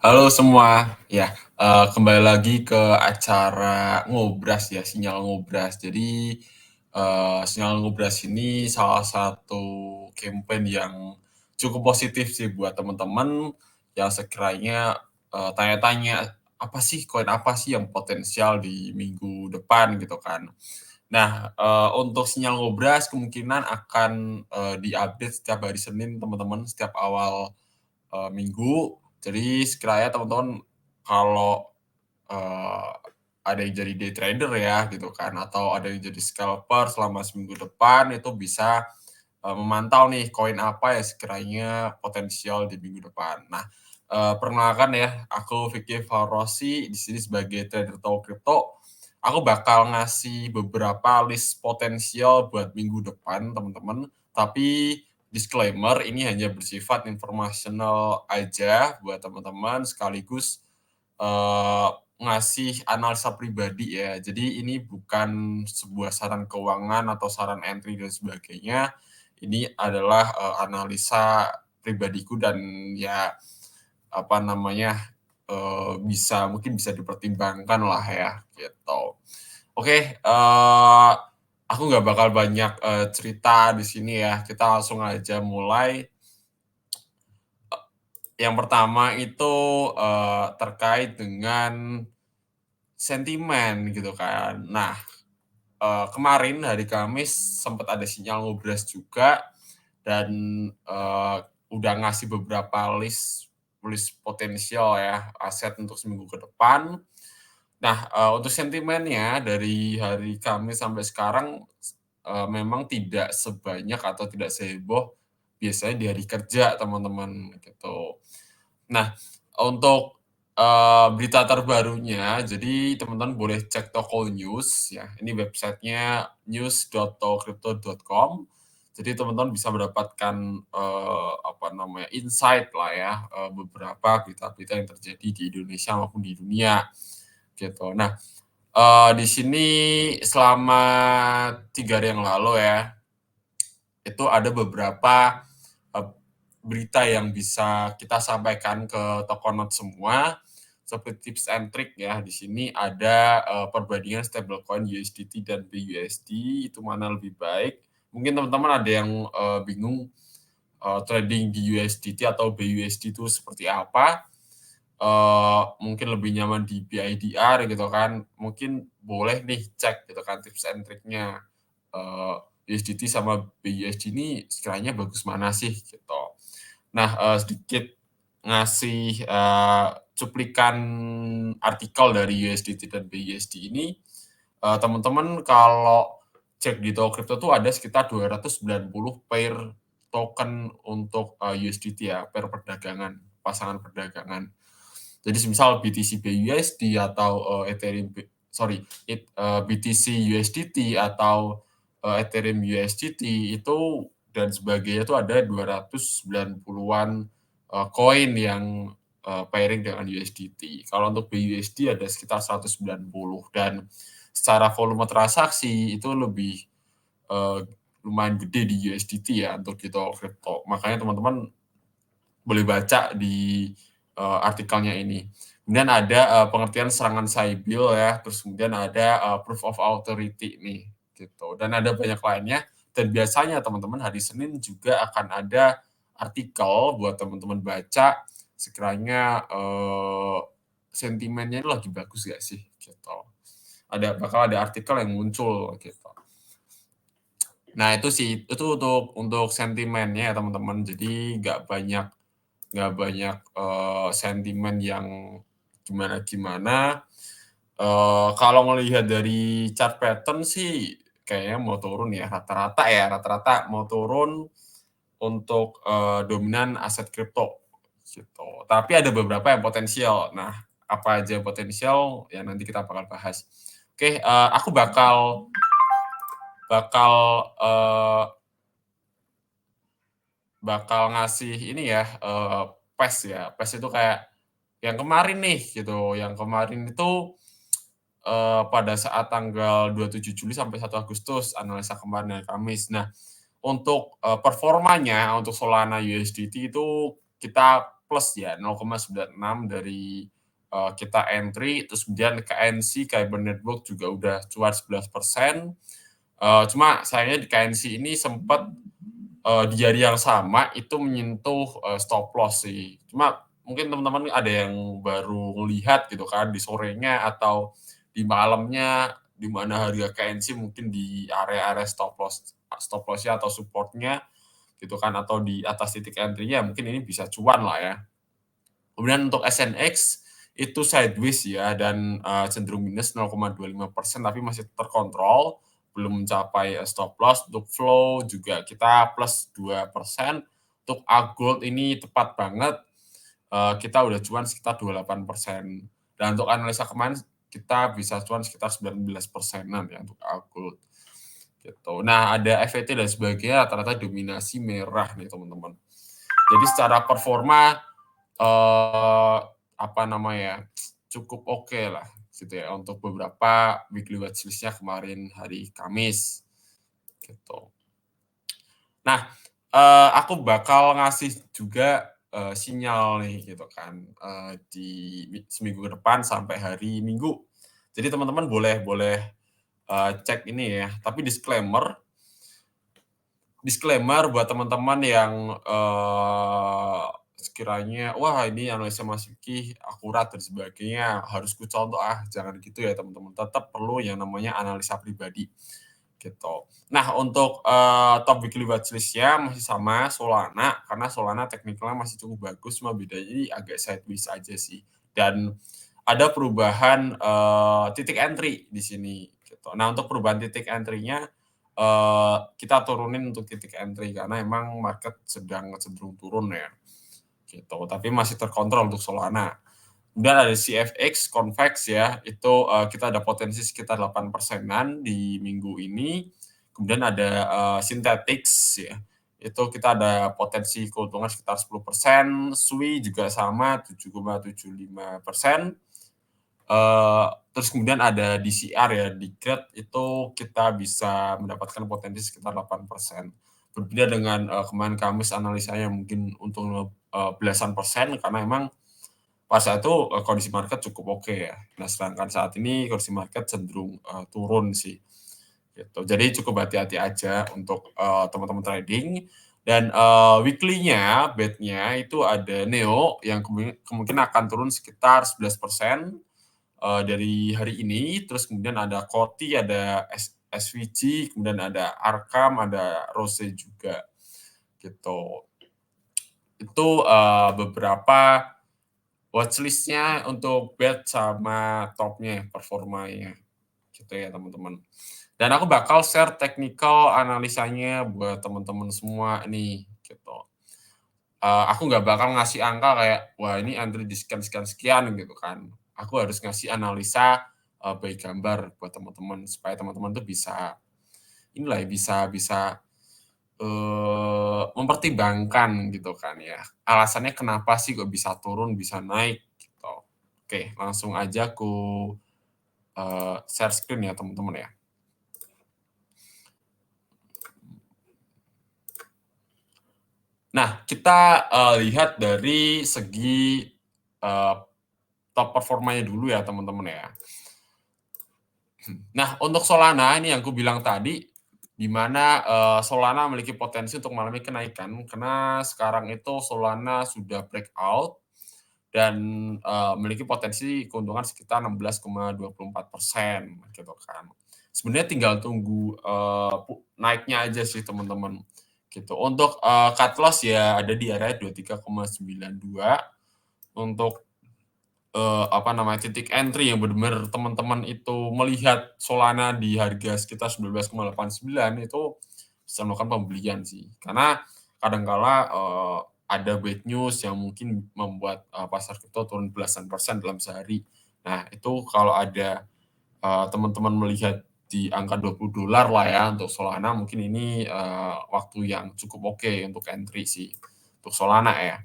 Halo semua, ya, kembali lagi ke acara Ngobras ya, Sinyal Ngobras. Jadi, Sinyal Ngobras ini salah satu campaign yang cukup positif sih buat teman-teman yang sekiranya, tanya-tanya, apa sih, koin apa sih yang potensial di minggu depan gitu kan. Nah, untuk Sinyal Ngobras kemungkinan akan, di-update setiap hari Senin teman-teman, setiap awal minggu. Jadi sekiranya teman-teman kalau, eee, ada yang jadi day trader ya gitu kan, atau ada yang jadi scalper selama seminggu depan itu bisa, memantau nih koin apa yang sekiranya potensial di minggu depan. Nah, perkenalkan ya, aku Vicky Faurosi di sini sebagai trader tahu kripto. Aku bakal ngasih beberapa list potensial buat minggu depan teman-teman, tapi disclaimer, ini hanya bersifat informational aja buat teman-teman, sekaligus, eee, ngasih analisa pribadi ya. Jadi ini bukan sebuah saran keuangan atau saran entry dan sebagainya. Ini adalah, analisa pribadiku dan ya, apa namanya, mungkin bisa dipertimbangkan lah ya, gitu. Oke, aku nggak bakal banyak, cerita di sini ya, kita langsung aja mulai. Yang pertama itu, terkait dengan sentimen gitu kan. Nah, kemarin hari Kamis sempat ada sinyal ngobras juga dan, eee, udah ngasih beberapa list list potensial ya, aset untuk seminggu ke depan. Nah, untuk sentimennya dari hari Kamis sampai sekarang, memang tidak sebanyak atau tidak seheboh biasanya di hari kerja, teman-teman, gitu. Nah, untuk, berita terbarunya, jadi teman-teman boleh cek Toko News ya, ini websitenya news.tokrypto.com. Jadi teman-teman bisa mendapatkan, apa namanya, insight lah ya, beberapa berita-berita yang terjadi di Indonesia maupun di dunia, gitu. Nah, di sini selama 3 hari yang lalu ya, itu ada beberapa, eee, berita yang bisa kita sampaikan ke Tokonote semua, seperti tips and trick ya. Di sini ada, perbandingan stablecoin USDT dan BUSD, itu mana lebih baik. Mungkin teman-teman ada yang, bingung, trading di USDT atau BUSD itu seperti apa, mungkin lebih nyaman di BIDR gitu kan, mungkin boleh nih cek gitu kan tips and triknya, USDT sama BUSD ini sekiranya bagus mana sih gitu. Nah, sedikit ngasih, cuplikan artikel dari USDT dan BUSD ini, teman-teman kalau cek di Toko Kripto tuh ada sekitar 290 pair token untuk, USDT ya, pair perdagangan, pasangan perdagangan. Jadi semisal BTC BUSD atau, Ethereum BTC USDT atau, Ethereum USDT itu dan sebagainya itu ada 290-an, koin yang, pairing dengan USDT. Kalau untuk BUSD ada sekitar 190 dan secara volume transaksi itu lebih, eee, lumayan gede di USDT ya untuk di Toko Kripto. Makanya teman-teman boleh baca di, artikelnya ini. Kemudian ada, pengertian serangan Sybil ya, terus kemudian ada, proof of authority nih, gitu. Dan ada banyak lainnya, dan biasanya teman-teman hari Senin juga akan ada artikel buat teman-teman baca, sekiranya, sentimennya itu lagi bagus nggak sih, gitu. Bakal ada artikel yang muncul, gitu. Nah itu sih, itu untuk sentimennya ya teman-teman, jadi nggak banyak, sentimen yang gimana-gimana. Kalau ngelihat dari chart pattern sih kayaknya mau turun ya, rata-rata mau turun untuk, dominan aset kripto, gitu. Tapi ada beberapa yang potensial. Nah, apa aja yang potensial, ya nanti kita bakal bahas. Oke, aku bakal bakal, eee, bakal ngasih ini ya, PES ya. PES itu kayak yang kemarin nih gitu, yang kemarin itu, pada saat tanggal 27 Juli sampai 1 Agustus, analisa kemarin hari Kamis. Nah, untuk, performanya untuk Solana USDT itu kita plus ya 0,96 dari kita entry, terus kemudian KNC Kyber Network juga udah cuan 11%. Cuma sayangnya di KNC ini sempat di hari yang sama itu menyentuh stop loss sih. Cuma mungkin teman-teman ada yang baru lihat gitu kan di sorenya atau di malamnya, di mana harga KNC mungkin di area-area stop loss-nya atau supportnya gitu kan, atau di atas titik entry-nya, mungkin ini bisa cuan lah ya. Kemudian untuk SNX itu sideways ya, dan cenderung minus 0,25%, tapi masih terkontrol, belum mencapai stop loss. Untuk flow juga kita plus 2%. Untuk AGOLD ini tepat banget, kita udah cuan sekitar 28%. Dan untuk analisa kemarin kita bisa cuan sekitar 19%-an ya untuk AGOLD. Gitu. Nah, ada FET dan sebagainya, rata-rata dominasi merah nih teman-teman. Jadi secara performa apa namanya, cukup oke lah gitu ya untuk beberapa weekly watchlist-nya kemarin hari Kamis gitu. Nah, aku bakal ngasih juga sinyal nih gitu kan di seminggu ke depan sampai hari Minggu. Jadi teman-teman boleh cek ini ya. Tapi disclaimer buat teman-teman yang sekiranya wah ini analisa Mas Vicky akurat dan sebagainya, harus kucontoh, jangan gitu ya teman-teman. Tetap perlu yang namanya analisa pribadi gitu. Nah, untuk top weekly watchlist-nya masih sama Solana, karena Solana teknikalnya masih cukup bagus, cuma bedanya ini agak sideways aja sih. Dan ada perubahan titik entry di sini gitu. Nah, untuk perubahan titik entry-nya kita turunin untuk titik entry karena emang market sedang cenderung turun ya gitu, tapi masih terkontrol untuk Solana. Kemudian ada CFX Convex ya, itu kita ada potensi sekitar 8%-an di minggu ini. Kemudian ada Synthetix ya, itu kita ada potensi keuntungan sekitar 10%. SUI juga sama 7,75%. Terus kemudian ada DCR ya, Decred itu kita bisa mendapatkan potensi sekitar 8%. Berbeda dengan kemarin Kamis analisanya mungkin untung belasan persen, karena emang pas saat itu kondisi market cukup oke ya. Nah, sedangkan saat ini kondisi market cenderung turun sih. Gitu. Jadi cukup hati-hati aja untuk teman-teman trading. Dan weekly-nya, bet-nya itu ada NEO yang kemungkinan akan turun sekitar 11% dari hari ini. Terus kemudian ada Koti, ada SVG, kemudian ada Arkam, ada Rose juga. Gitu. Itu beberapa watchlist-nya untuk bet sama top-nya, performanya. Gitu ya teman-teman. Dan aku bakal share technical analisanya buat teman-teman semua nih. Gitu. Aku nggak bakal ngasih angka kayak, wah ini entry di sekian-sekian gitu kan. Aku harus ngasih analisa by gambar buat teman-teman supaya teman-teman tuh bisa inilah ya, bisa mempertimbangkan gitu kan ya. Alasannya kenapa sih kok bisa turun, bisa naik gitu. Oke, langsung aja aku share screen ya teman-teman ya. Nah, kita lihat dari segi top performanya dulu ya teman-teman ya. Nah, untuk Solana ini yang aku bilang tadi, di mana Solana memiliki potensi untuk mengalami kenaikan, karena sekarang itu Solana sudah breakout dan memiliki potensi keuntungan sekitar 16,24% gitu kan. Sebenarnya tinggal tunggu naiknya aja sih teman-teman gitu. Untuk cut loss ya ada di area 23,92. Untuk apa namanya, titik entry yang benar-benar teman-teman itu melihat Solana di harga sekitar 19,89 itu bisa melakukan pembelian sih. Karena kadangkala ada bad news yang mungkin membuat pasar kripto turun belasan persen dalam sehari. Nah, itu kalau ada teman-teman melihat di angka $20 lah ya untuk Solana, mungkin ini waktu yang cukup oke untuk entry sih untuk Solana ya.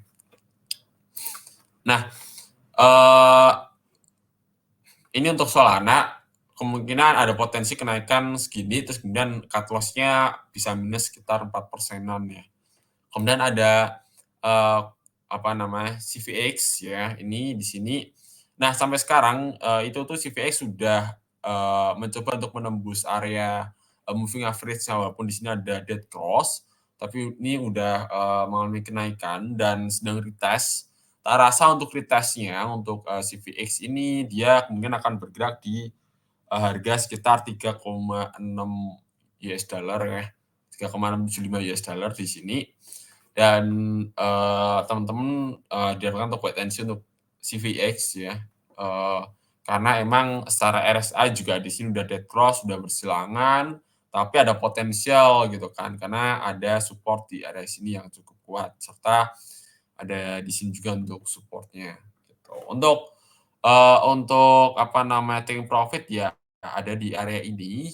Nah, ini untuk Solana, kemungkinan ada potensi kenaikan segini, terus kemudian cut loss-nya bisa minus sekitar 4%-an ya. Kemudian ada CVX ya, ini di sini. Nah, sampai sekarang, itu tuh CVX sudah, mencoba untuk menembus area, moving average-nya walaupun di sini ada dead cross, tapi ini udah, mengalami kenaikan dan sedang retest. Tak rasa untuk retest-nya untuk, CVX ini dia kemungkinan akan bergerak di, harga sekitar $3,6 ya, $3,675 di sini. Dan, teman-teman, diharapkan untuk wait and see untuk CVX ya, eee, karena emang secara RSI juga di sini udah dead cross, sudah bersilangan, tapi ada potensial gitu kan, karena ada support di area sini yang cukup kuat, serta ada di sini juga untuk support-nya gitu. Untuk taking profit ya ada di area ini,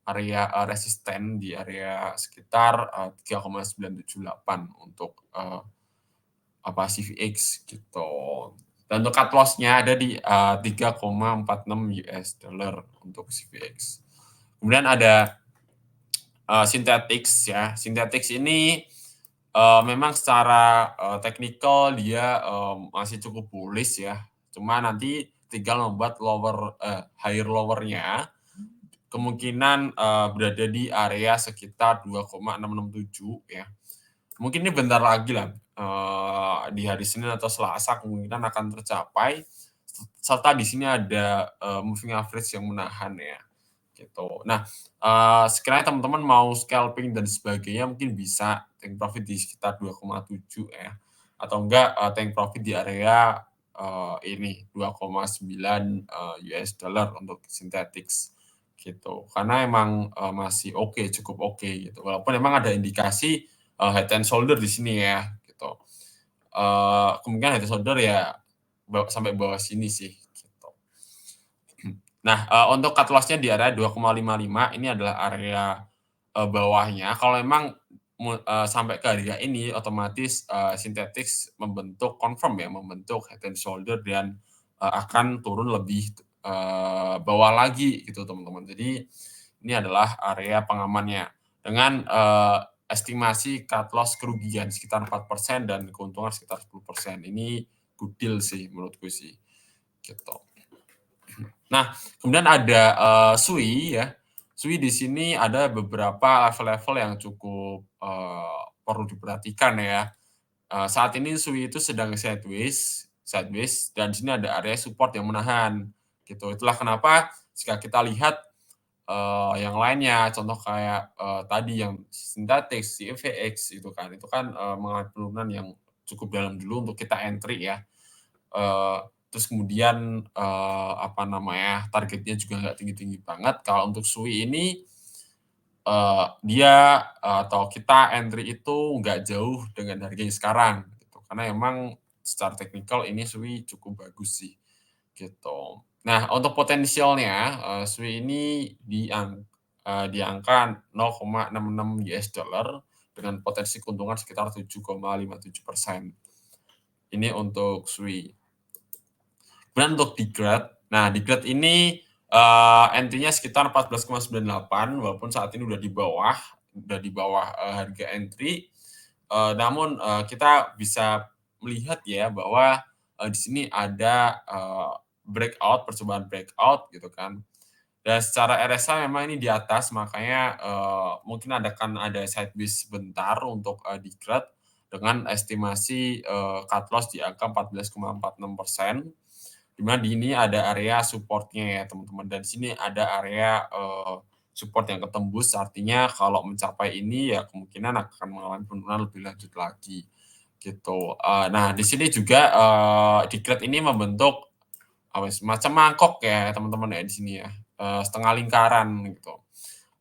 area, resisten di area sekitar, 3,978 untuk, CVX gitu. Dan untuk cut loss-nya ada di, $3,46 untuk CVX. Kemudian ada, Synthetix ya. Synthetix ini, memang secara, teknikal dia, masih cukup bullish ya, cuma nanti tinggal membuat higher lower-nya kemungkinan, berada di area sekitar 2,667 ya. Mungkin ini bentar lagi lah, di hari Senin atau Selasa kemungkinan akan tercapai, serta di sini ada, moving average yang menahan ya, gitu. Nah, sekiranya teman-teman mau scalping dan sebagainya mungkin bisa take profit di sekitar 2,7 ya, atau enggak, take profit di area, ini $2,9 untuk Synthetix gitu. Karena emang, masih oke, cukup oke gitu. Walaupun memang ada indikasi, head and shoulder di sini ya, gitu. Kemungkinan head and shoulder ya sampai bawah sini sih, gitu. Nah, untuk cut loss-nya di area 2,55 ini adalah area, bawahnya. Kalau memang sampai ke harga ini otomatis, Synthetix membentuk head and shoulder dan, akan turun lebih, bawah lagi gitu, teman-teman. Jadi ini adalah area pengamannya dengan, estimasi cut loss kerugian sekitar 4% dan keuntungan sekitar 10%. Ini good deal sih menurutku sih, gitu. Nah, kemudian ada, SUI ya. SUI di sini ada beberapa level-level yang cukup, perlu diperhatikan ya. Saat ini SUI itu sedang sideways sideways dan di sini ada area support yang menahan, gitu. Itulah kenapa jika kita lihat, yang lainnya, contoh kayak, tadi yang Synthetix, CVX itu kan, mengalami penurunan yang cukup dalam dulu untuk kita entry ya. Terus kemudian, targetnya juga nggak tinggi-tinggi banget. Kalau untuk SUI ini, dia atau kita entry itu nggak jauh dengan harganya sekarang, gitu. Karena emang secara teknikal ini SUI cukup bagus sih, gitu. Nah, untuk potensialnya, SUI ini di angka $0,66 dengan potensi keuntungan sekitar 7,57%. Ini untuk SUI. Kemudian untuk di grade ini, entry-nya sekitar 14,98 walaupun saat ini udah di bawah, harga entry, namun, kita bisa melihat ya bahwa, di sini ada, percobaan breakout gitu kan. Dan secara RSI memang ini di atas makanya, mungkin akan ada sideways sebentar untuk, di grade dengan estimasi, cut loss di angka 14,46%. Di mana di ini ada area support-nya ya teman-teman, dan di sini ada area, support yang ketembus, artinya kalau mencapai ini ya kemungkinan akan mengalami penurunan lebih lanjut lagi, gitu. Nah di sini juga, di grade ini membentuk semacam mangkok ya teman-teman ya di sini ya, setengah lingkaran gitu.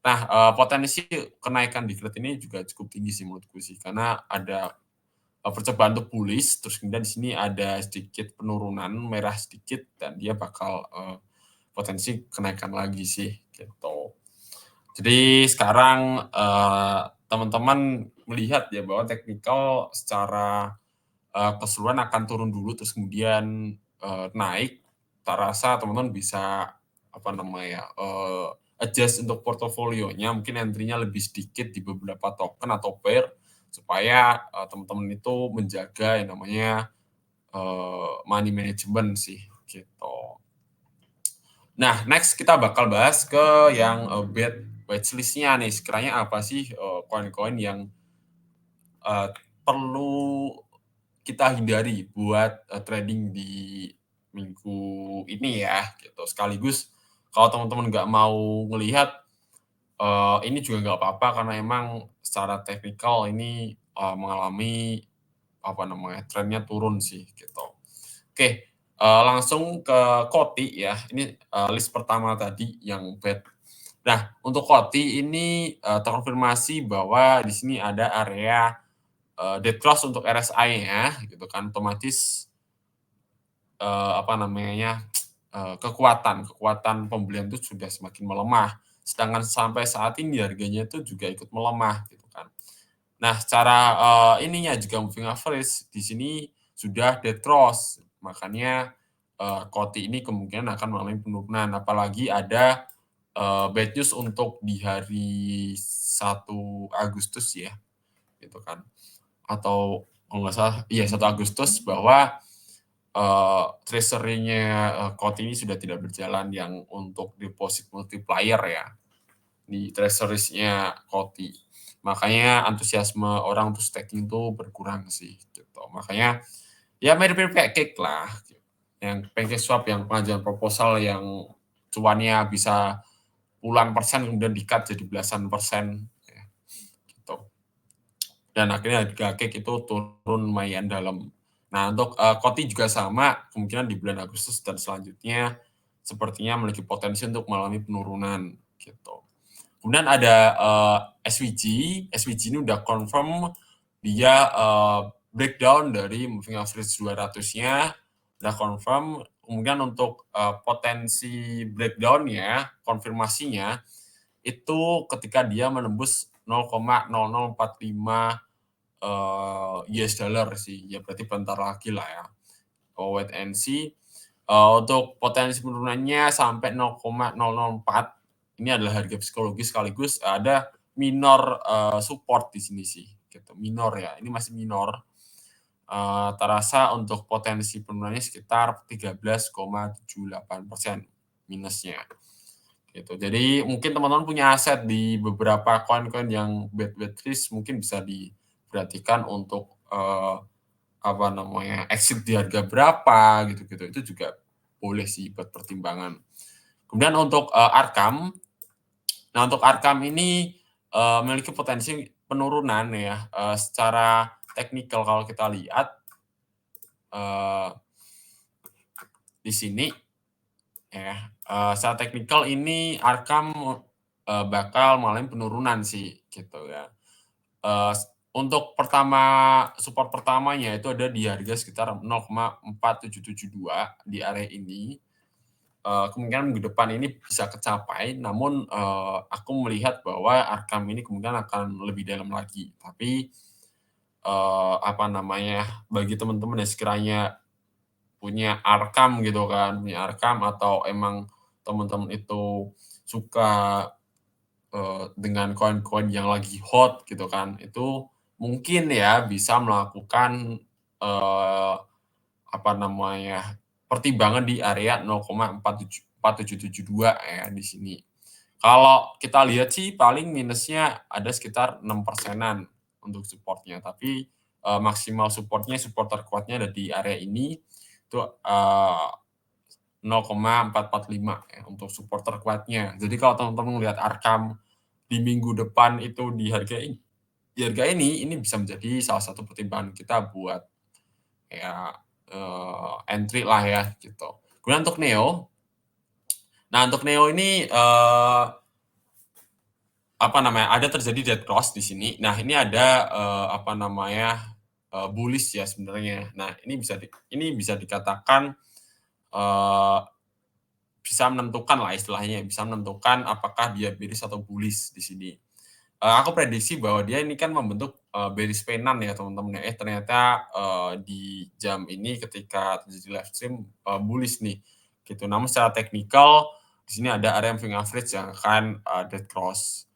Nah, potensi kenaikan di grade ini juga cukup tinggi sih menurutku sih, karena ada percobaan untuk bullish, terus kemudian di sini ada sedikit penurunan, merah sedikit, dan dia bakal, potensi kenaikan lagi sih, gitu. Jadi sekarang, teman-teman melihat ya bahwa teknikal secara, keseluruhan akan turun dulu, terus kemudian, naik. Tak rasa teman-teman bisa, adjust untuk portofolionya, mungkin entry-nya lebih sedikit di beberapa token atau pair, supaya teman-teman itu menjaga yang namanya money management sih gitu. Nah, next kita bakal bahas ke yang bad watchlist-nya nih. Sekiranya apa sih koin-koin yang perlu kita hindari buat trading di minggu ini ya gitu. Sekaligus kalau teman-teman nggak mau ngelihat ini juga nggak apa-apa karena emang secara teknikal ini mengalami apa namanya trennya turun sih gitu. Oke, langsung ke Koti ya. Ini list pertama tadi yang bad. Nah, untuk Koti ini terkonfirmasi bahwa di sini ada area dead cross untuk RSI-nya gitu kan, otomatis apa namanya kekuatan pembelian itu sudah semakin melemah. Sedangkan sampai saat ini harganya itu juga ikut melemah gitu kan. Nah, secara ininya juga moving average di sini sudah dead cross, makanya Koti ini kemungkinan akan mengalami penurunan. Apalagi ada bad news untuk di hari 1 Agustus ya, gitu kan. Atau kalau nggak salah, iya 1 Agustus bahwa treasury-nya Koti ini sudah tidak berjalan yang untuk deposit multiplier ya di treasuries-nya Koti. Makanya antusiasme orang untuk staking itu berkurang sih gitu. Makanya ya mirip-mirip kayak cake lah. Yang pancake swap yang pengajuan proposal yang cuannya bisa puluhan persen kemudian di-cut jadi belasan persen ya, gitu. Dan akhirnya harga cake itu turun lumayan dalam. Nah, untuk Koti juga sama, kemungkinan di bulan Agustus dan selanjutnya sepertinya memiliki potensi untuk mengalami penurunan gitu. Kemudian ada SVG. SVG ini udah confirm dia breakdown dari moving average 200-nya, udah confirm. Kemudian untuk potensi breakdown-nya, konfirmasinya, itu ketika dia menembus 0,0045 US dollar sih. Ya berarti bentar lagi lah ya. Wait and see. Untuk potensi penurunannya sampai 0,004 ini adalah harga psikologis sekaligus ada minor support di sini sih gitu. Minor ya, ini masih minor. Terasa untuk potensi penurunannya sekitar 13,78% minusnya gitu. Jadi mungkin teman-teman punya aset di beberapa koin-koin yang bad risk mungkin bisa diperhatikan untuk apa namanya exit di harga berapa gitu-gitu itu juga boleh sih buat pertimbangan. Kemudian untuk Arkam, nah untuk Arkam ini memiliki potensi penurunan ya secara teknikal kalau kita lihat uh, di sini ya secara teknikal ini Arkam bakal mengalami penurunan sih gitu ya. Uh, untuk support pertamanya itu ada di harga sekitar 0,4772 di area ini. Kemungkinan minggu depan ini bisa kecapai, namun aku melihat bahwa Arkam ini kemungkinan akan lebih dalam lagi. Tapi apa namanya, bagi teman-teman yang sekiranya punya Arkam gitu kan, punya Arkam atau emang teman-teman itu suka dengan koin-koin yang lagi hot gitu kan, itu mungkin ya bisa melakukan apa namanya pertimbangan di area 0,4772 ya di sini. Kalau kita lihat sih paling minusnya ada sekitar 6 persenan untuk supportnya, tapi maksimal supportnya support terkuatnya ada di area ini itu 0,445 ya untuk support terkuatnya. Jadi kalau teman-teman melihat Arkam di minggu depan itu di harga ini bisa menjadi salah satu pertimbangan kita buat ya entry lah ya gitu. Kemudian untuk Neo, nah untuk Neo ini apa namanya ada terjadi dead cross di sini. Nah ini ada apa namanya bullish ya sebenarnya. Nah ini bisa dikatakan bisa menentukan lah istilahnya, bisa menentukan apakah dia bearish atau bullish di sini. Aku prediksi bahwa dia ini kan membentuk bearish pennant ya teman-teman ya. Ternyata di jam ini ketika terjadi live stream bullish nih gitu. Namun secara teknikal di sini ada area moving average yang akan dead cross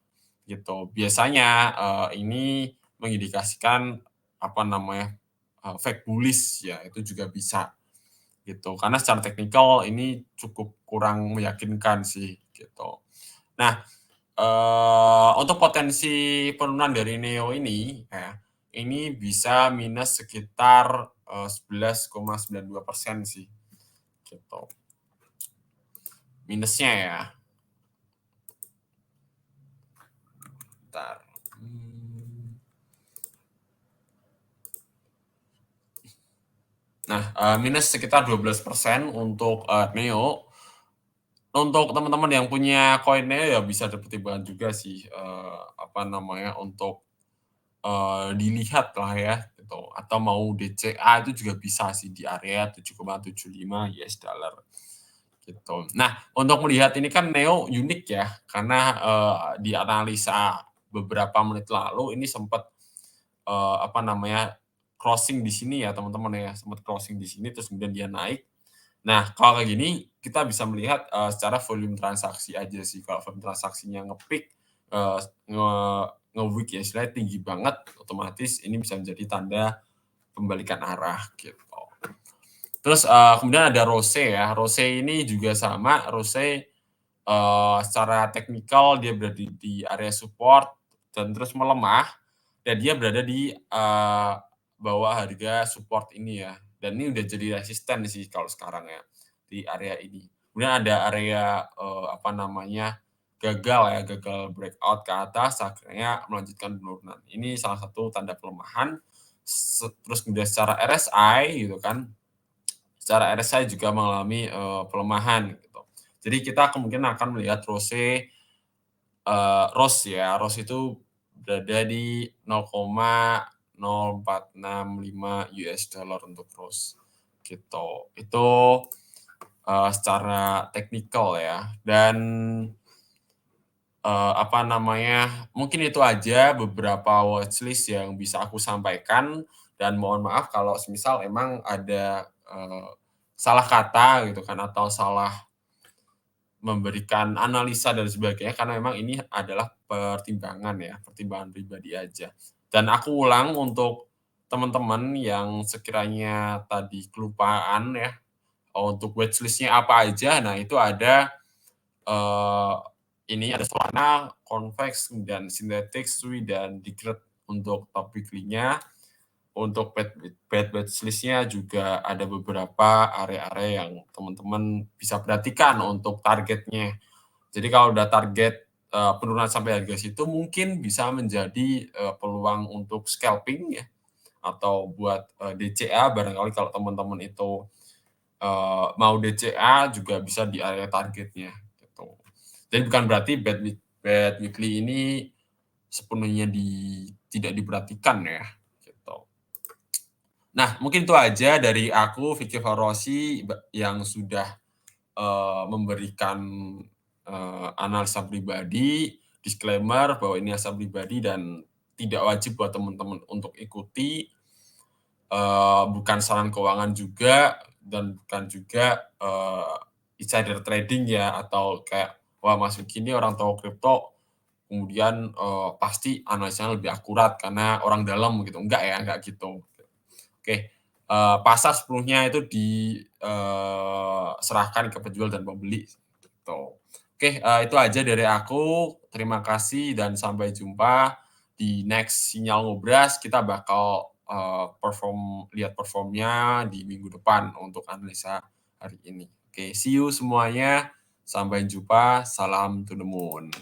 gitu. Biasanya ini mengindikasikan fake bullish ya, itu juga bisa gitu. Karena secara teknikal ini cukup kurang meyakinkan sih gitu. Nah, untuk potensi penurunan dari NEO ini ya, ini bisa minus sekitar 11,92% sih gitu. Minusnya ya. Bentar. Nah, minus sekitar 12% untuk NEO. Untuk teman-teman yang punya koin NEO ya bisa dipertimbangkan juga sih, untuk dilihat lah ya gitu, atau mau DCA itu juga bisa sih di area 7,75 USD gitu. Nah, untuk melihat ini kan NEO unik ya, karena dianalisa beberapa menit lalu ini sempat crossing di sini ya teman-teman ya, sempat crossing di sini terus kemudian dia naik. Nah, kalau kayak gini kita bisa melihat secara volume transaksi aja sih. Kalau volume transaksinya nge-peak, eee, nge nge-week ya, istilahnya tinggi banget, otomatis ini bisa menjadi tanda pembalikan arah gitu. Terus kemudian ada ROSE ya, ROSE ini juga sama, ROSE secara teknikal dia berada di area support dan terus melemah, dan dia berada di bawah harga support ini ya, dan ini udah jadi resisten sih kalau sekarang ya, di area ini. Kemudian ada area, gagal breakout ke atas akhirnya melanjutkan penurunan. Ini salah satu tanda pelemahan. Terus kemudian secara RSI gitu kan, secara RSI juga mengalami pelemahan gitu. Jadi kita kemungkinan akan melihat ROS itu berada di 0,0465 USD untuk ROS gitu. Itu secara teknikal ya. Dan mungkin itu aja beberapa watchlist yang bisa aku sampaikan, dan mohon maaf kalau semisal emang ada salah kata gitu kan, atau salah memberikan analisa dan sebagainya, karena memang ini adalah pertimbangan ya, pertimbangan pribadi aja. Dan aku ulang untuk teman-teman yang sekiranya tadi kelupaan ya, untuk watchlist-nya apa aja, nah itu ada eee, ini ada Solana, Convex, dan Synthetix, Sui, dan Decred untuk top weekly-nya. Untuk watchlist-nya juga ada beberapa area-area yang teman-teman bisa perhatikan untuk targetnya. Jadi kalau udah target penurunan sampai harga situ mungkin bisa menjadi peluang untuk scalping ya, atau buat DCA barangkali kalau teman-teman itu mau DCA juga bisa di area targetnya gitu. Jadi bukan berarti bad weekly ini sepenuhnya tidak diperhatikan ya gitu. Nah, mungkin itu aja dari aku, Vicky Forosi, yang sudah memberikan analisa pribadi, disclaimer bahwa ini analisa pribadi dan tidak wajib buat teman-teman untuk ikuti, bukan saran keuangan juga, dan bukan juga insider trading ya, atau kayak, "Wah, Mas Vicky ini orang tahu kripto, kemudian pasti analisanya lebih akurat karena orang dalam," gitu. Enggak ya, enggak gitu. Oke, pasar sepenuhnya itu diserahkan ke penjual dan pembeli, gitu. Oke, itu aja dari aku. Terima kasih dan sampai jumpa di next Sinyal Ngobras. Kita bakal lihat performnya di minggu depan untuk analisa hari ini. Oke, see you semuanya. Sampai jumpa. Salam to the moon.